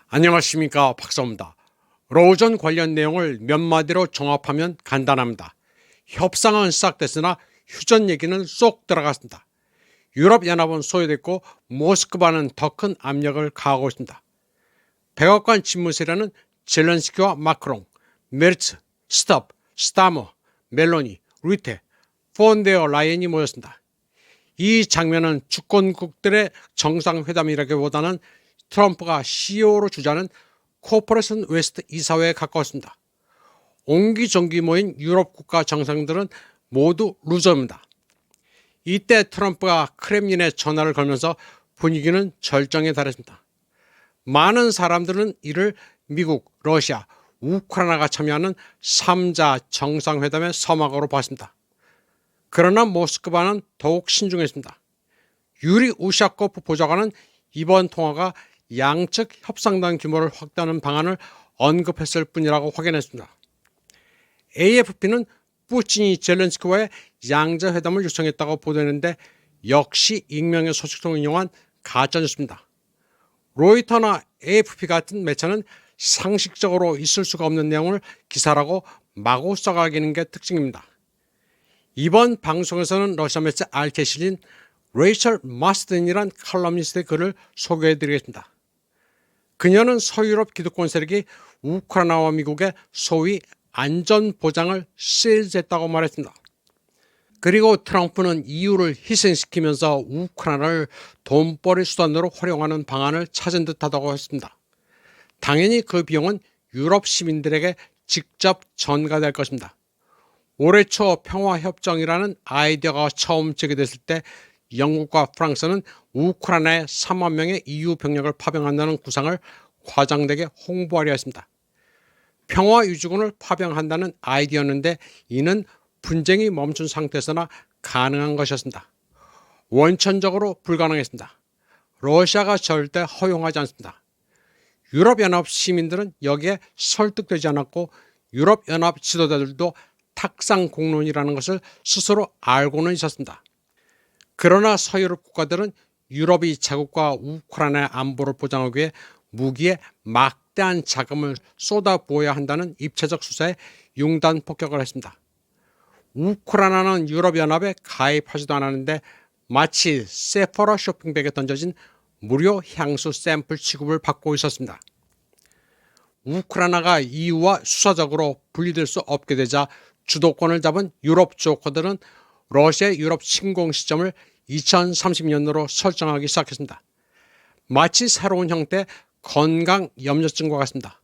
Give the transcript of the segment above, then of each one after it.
안녕하십니까, 박사입니다. 로전 관련 내용을 몇 마디로 종합하면 간단합니다. 협상은 시작됐으나 휴전 얘기는 쏙 들어갔습니다. 유럽연합은 소외됐고 모스크바는 더 큰 압력을 가하고 있습니다. 백악관 집무실에는 젤렌스키와 마크롱, 메르츠, 스톱, 스타머, 멜로니, 루테, 폰데어 라이엔이 모였습니다. 이 장면은 주권국들의 정상회담이라기보다는 트럼프가 CEO로 주재하는 코퍼레이션 웨스트 이사회에 가까웠습니다. 옹기종기 모인 유럽 국가 정상들은 모두 루저입니다. 이때 트럼프가 크렘린에 전화를 걸면서 분위기는 절정에 달했습니다. 많은 사람들은 이를 미국, 러시아, 우크라이나가 참여하는 3자 정상회담의 서막으로 봤습니다. 그러나 모스크바는 더욱 신중했습니다. 유리 우샤코프 보좌관은 이번 통화가 양측 협상단 규모를 확대하는 방안을 언급했을 뿐이라고 확인했습니다. AFP는 푸틴이 젤렌스키와의 양자회담을 요청했다고 보도했는데 역시 익명의 소식통을 이용한 가짜뉴스입니다. 로이터나 AFP 같은 매체는 상식적으로 있을 수가 없는 내용을 기사라고 마구 써가기는 게 특징입니다. 이번 방송에서는 러시아 매체 알티에 실린 레이첼 마스든이란 칼럼니스트의 글을 소개해드리겠습니다. 그녀는 서유럽 기득권 세력이 우크라이나와 미국의 소위 안전보장을 시즈했다고 말했습니다. 그리고 트럼프는 EU를 희생시키면서 우크라이나를 돈벌이 수단으로 활용하는 방안을 찾은 듯하다고 했습니다. 당연히 그 비용은 유럽 시민들에게 직접 전가될 것입니다. 올해 초 평화협정이라는 아이디어가 처음 제기됐을 때 영국과 프랑스는 우크라이나에 3만 명의 EU 병력을 파병한다는 구상을 과장되게 홍보하려 했습니다. 평화유지군을 파병한다는 아이디어였는데 이는 분쟁이 멈춘 상태에서나 가능한 것이었습니다. 원천적으로 불가능했습니다. 러시아가 절대 허용하지 않습니다. 유럽연합 시민들은 여기에 설득되지 않았고 유럽연합 지도자들도 탁상 공론이라는 것을 스스로 알고는 있었습니다. 그러나 서유럽 국가들은 유럽이 자국과 우크라이나의 안보를 보장하기 위해 무기에 막대한 자금을 쏟아부어야 한다는 입체적 수사에 융단 폭격을 했습니다. 우크라이나는 유럽연합에 가입하지도 않았는데 마치 세포라 쇼핑백에 던져진 무료 향수 샘플 취급을 받고 있었습니다. 우크라이나가 EU와 수사적으로 분리될 수 없게 되자 주도권을 잡은 유럽 조커들은 러시아의 유럽 침공 시점을 2030년으로 설정하기 시작했습니다. 마치 새로운 형태의 건강 염려증과 같습니다.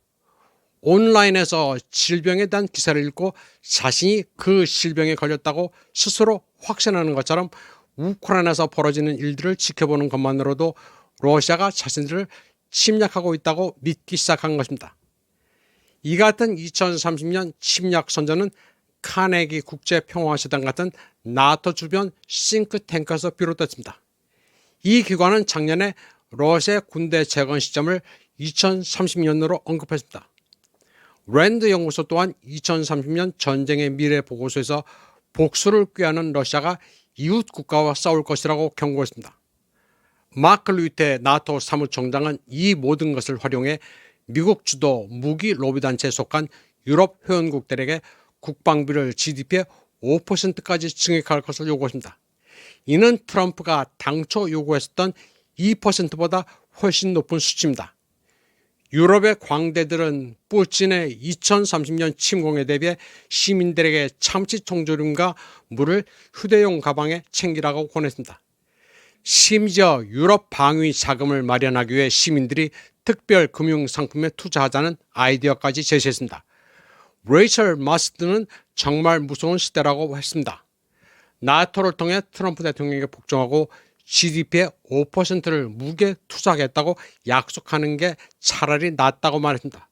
온라인에서 질병에 대한 기사를 읽고 자신이 그 질병에 걸렸다고 스스로 확신하는 것처럼 우크라이나에서 벌어지는 일들을 지켜보는 것만으로도 러시아가 자신들을 침략하고 있다고 믿기 시작한 것입니다. 이 같은 2030년 침략 선전은 카네기 국제평화재단 같은 나토 주변 싱크탱크에서 비롯됐습니다. 이 기관은 작년에 러시아의 군대 재건 시점을 2030년으로 언급했습니다. 랜드 연구소 또한 2030년 전쟁의 미래 보고서에서 복수를 꾀하는 러시아가 이웃 국가와 싸울 것이라고 경고했습니다. 마크 류테 나토 사무총장은 이 모든 것을 활용해 미국 주도 무기 로비단체에 속한 유럽 회원국들에게 국방비를 GDP의 5%까지 증액할 것을 요구했습니다. 이는 트럼프가 당초 요구했었던 2%보다 훨씬 높은 수치입니다. 유럽의 광대들은 푸틴의 2030년 침공에 대비해 시민들에게 참치 총조림과 물을 휴대용 가방에 챙기라고 권했습니다. 심지어 유럽 방위 자금을 마련하기 위해 시민들이 특별 금융 상품에 투자하자는 아이디어까지 제시했습니다. 레이첼 마스든은 정말 무서운 시대라고 했습니다. 나토를 통해 트럼프 대통령에게 복종하고 GDP의 5%를 무기에 투자하겠다고 약속하는 게 차라리 낫다고 말했습니다.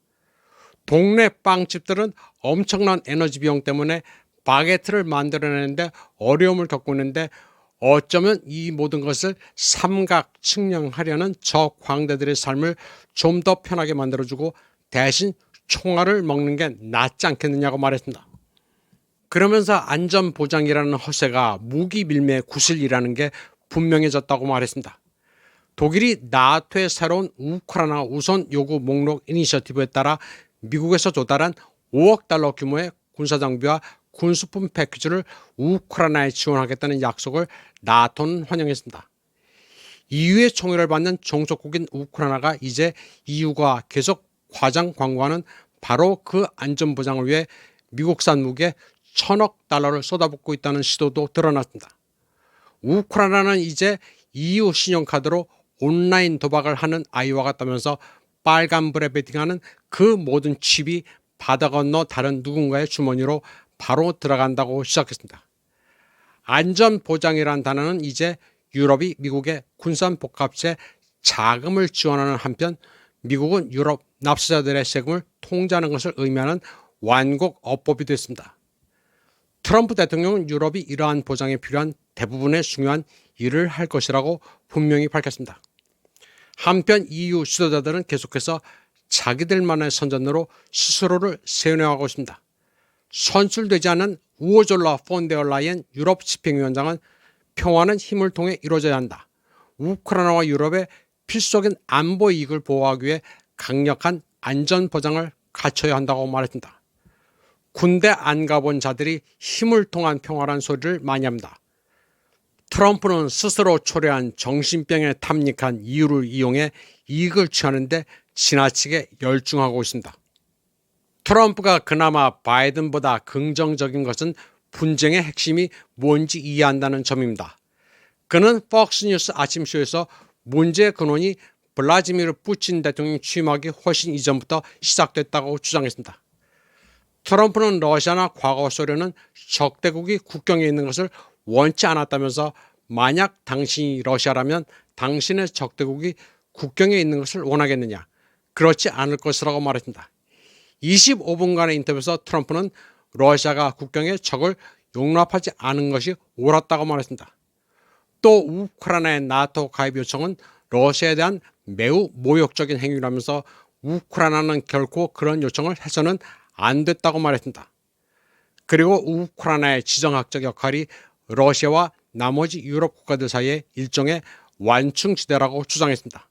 동네 빵집들은 엄청난 에너지 비용 때문에 바게트를 만들어내는데 어려움을 겪고 있는데 어쩌면 이 모든 것을 삼각 측량하려는 저 광대들의 삶을 좀 더 편하게 만들어주고 대신 총알을 먹는 게 낫지 않겠느냐고 말했습니다. 그러면서 안전보장이라는 허세가 무기 밀매 구실이라는 게 분명해졌다고 말했습니다. 독일이 나토의 새로운 우크라이나 우선 요구 목록 이니셔티브에 따라 미국에서 조달한 5억 달러 규모의 군사장비와 군수품 패키지를 우크라이나에 지원하겠다는 약속을 나토는 환영했습니다. EU의 총애를 받는 종속국인 우크라이나가 이제 EU가 계속 과장 광고하는 바로 그 안전보장을 위해 미국산 무기에 1,000억 달러를 쏟아붓고 있다는 시도도 드러났습니다. 우크라이나는 이제 EU 신용카드로 온라인 도박을 하는 아이와 같다면서 빨간불에 베팅하는 그 모든 칩이 바다 건너 다른 누군가의 주머니로 바로 들어간다고 시작했습니다. 안전보장이란 단어는 이제 유럽이 미국의 군산복합체에 자금을 지원하는 한편 미국은 유럽 납세자들의 세금을 통제하는 것을 의미하는 완곡 어법이 됐습니다. 트럼프 대통령은 유럽이 이러한 보장에 필요한 대부분의 중요한 일을 할 것이라고 분명히 밝혔습니다. 한편 EU 지도자들은 계속해서 자기들만의 선전으로 스스로를 세뇌하고 있습니다. 선출되지 않은 우르줄라 폰데어라이엔 유럽 집행위원장은 평화는 힘을 통해 이루어져야 한다. 우크라이나와 유럽의 필수적인 안보 이익을 보호하기 위해 강력한 안전 보장을 갖춰야 한다고 말했습니다. 군대 안 가본 자들이 힘을 통한 평화란 소리를 많이 합니다. 트럼프는 스스로 초래한 정신병에 탐닉한 이유를 이용해 이익을 취하는데 지나치게 열중하고 있습니다. 트럼프가 그나마 바이든보다 긍정적인 것은 분쟁의 핵심이 뭔지 이해한다는 점입니다. 그는 폭스뉴스 아침쇼에서 문제의 근원이 블라디미르 푸틴 대통령이 취임하기 훨씬 이전부터 시작됐다고 주장했습니다. 트럼프는 러시아나 과거 소련은 적대국이 국경에 있는 것을 원치 않았다면서 만약 당신이 러시아라면 당신의 적대국이 국경에 있는 것을 원하겠느냐? 그렇지 않을 것이라고 말했습니다. 25분간의 인터뷰에서 트럼프는 러시아가 국경에 적을 용납하지 않은 것이 옳았다고 말했습니다. 또 우크라이나의 나토 가입 요청은 러시아에 대한 매우 모욕적인 행위라면서 우크라이나는 결코 그런 요청을 해서는 안 됐다고 말했습니다. 그리고 우크라이나의 지정학적 역할이 러시아와 나머지 유럽 국가들 사이의 일종의 완충지대라고 주장했습니다.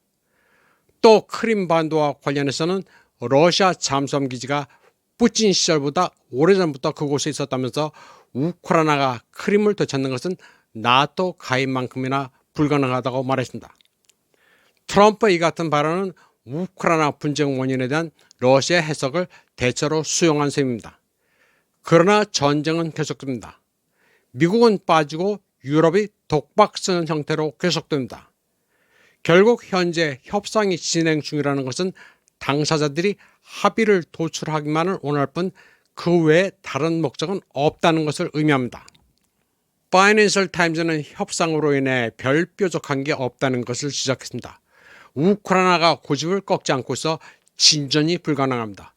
또 크림반도와 관련해서는 러시아 잠수함 기지가 푸틴 시절보다 오래전부터 그곳에 있었다면서 우크라이나가 크림을 되찾는 것은 나토 가입만큼이나 불가능하다고 말했습니다. 트럼프의 이 같은 발언은 우크라이나 분쟁 원인에 대한 러시아의 해석을 대체로 수용한 셈입니다. 그러나 전쟁은 계속됩니다. 미국은 빠지고 유럽이 독박 쓰는 형태로 계속됩니다. 결국 현재 협상이 진행 중이라는 것은 당사자들이 합의를 도출하기만을 원할 뿐 그 외에 다른 목적은 없다는 것을 의미합니다. 파이낸셜 타임즈는 협상으로 인해 별 뾰족한 게 없다는 것을 지적했습니다. 우크라이나가 고집을 꺾지 않고 있어 진전이 불가능합니다.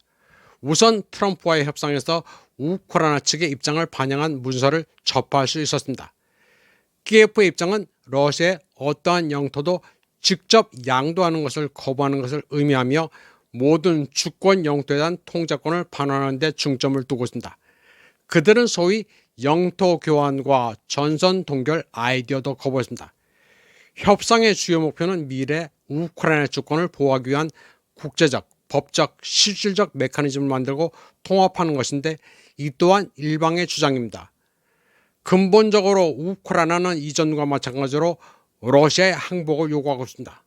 우선 트럼프와의 협상에서 우크라이나 측의 입장을 반영한 문서를 접할 수 있었습니다. 키예프의 입장은 러시아의 어떠한 영토도 직접 양도하는 것을 거부하는 것을 의미하며 모든 주권 영토에 대한 통제권을 반환하는 데 중점을 두고 있습니다. 그들은 소위 영토 교환과 전선 동결 아이디어도 거부했습니다. 협상의 주요 목표는 미래 우크라이나 주권을 보호하기 위한 국제적, 법적, 실질적 메커니즘을 만들고 통합하는 것인데 이 또한 일방의 주장입니다. 근본적으로 우크라이나는 이전과 마찬가지로 러시아의 항복을 요구하고 있습니다.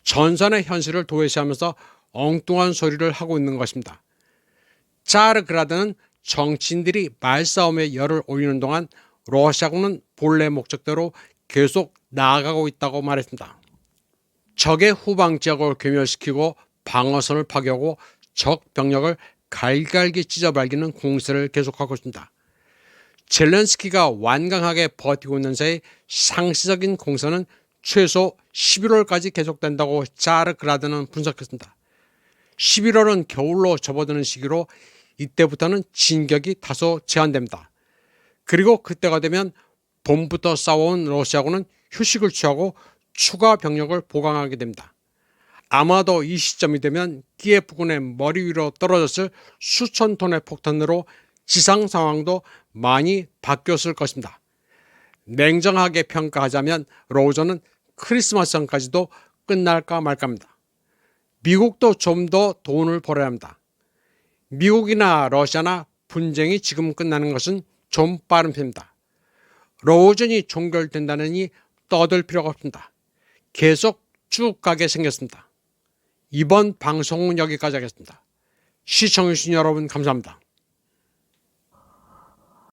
전선의 현실을 도외시하면서 엉뚱한 소리를 하고 있는 것입니다. 짜르그라드는 정치인들이 말싸움에 열을 올리는 동안 러시아군은 본래 목적대로 계속 나아가고 있다고 말했습니다. 적의 후방 지역을 괴멸시키고 방어선을 파괴하고 적 병력을 갈갈기 찢어발기는 공세를 계속하고 있습니다. 젤렌스키가 완강하게 버티고 있는 사이 상시적인 공세는 최소 11월까지 계속된다고 짜르그라드는 분석했습니다. 11월은 겨울로 접어드는 시기로 이때부터는 진격이 다소 제한됩니다. 그리고 그때가 되면 봄부터 싸워온 러시아군은 휴식을 취하고 추가 병력을 보강하게 됩니다. 아마도 이 시점이 되면 키예프군의 머리 위로 떨어졌을 수천 톤의 폭탄으로 지상 상황도 많이 바뀌었을 것입니다. 냉정하게 평가하자면 로저는 크리스마스 전까지도 끝날까 말까입니다. 미국도 좀 더 돈을 벌어야 합니다. 미국이나 러시아나 분쟁이 지금 끝나는 것은 좀 빠른 편입니다. 러우전이 종결된다느니 떠들 필요가 없습니다. 계속 쭉 가게 생겼습니다. 이번 방송은 여기까지 하겠습니다. 시청해주신 여러분 감사합니다.